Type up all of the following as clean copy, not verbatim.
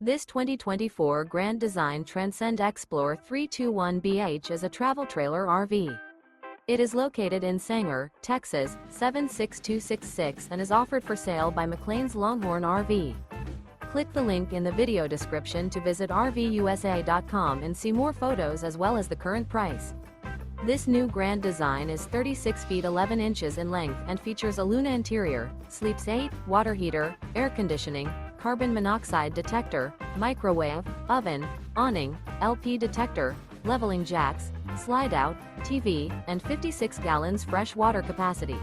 This 2024 Grand Design Transcend Xplor 321BH is a travel trailer RV. It is located in Sanger, Texas, 76266 and is offered for sale by McClain's Longhorn RV. Click the link in the video description to visit RVUSA.com and see more photos as well as the current price. This new Grand Design is 36 feet 11 inches in length and features a Luna interior, sleeps 8, water heater, air conditioning, carbon monoxide detector, microwave, oven, awning, LP detector, leveling jacks, slide-out, TV, and 56 gallons fresh water capacity.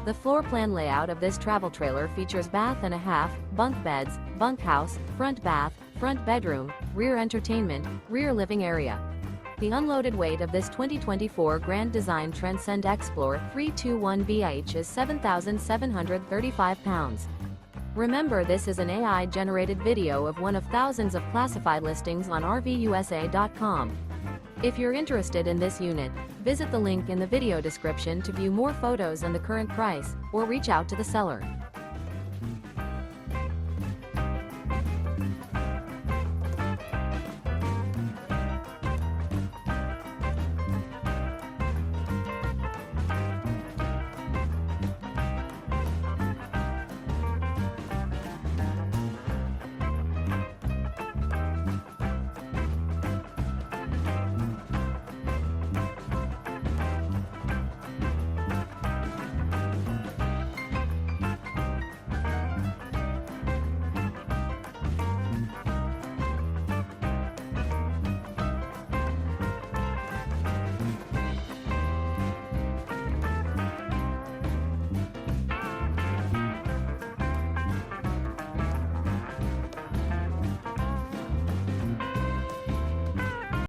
The floor plan layout of this travel trailer features bath and a half, bunk beds, bunkhouse, front bath, front bedroom, rear entertainment, rear living area. The unloaded weight of this 2024 Grand Design Transcend Xplor 321BH is 7,735 pounds. Remember, this is an AI-generated video of one of thousands of classified listings on RVUSA.com. If you're interested in this unit, visit the link in the video description to view more photos and the current price, or reach out to the seller.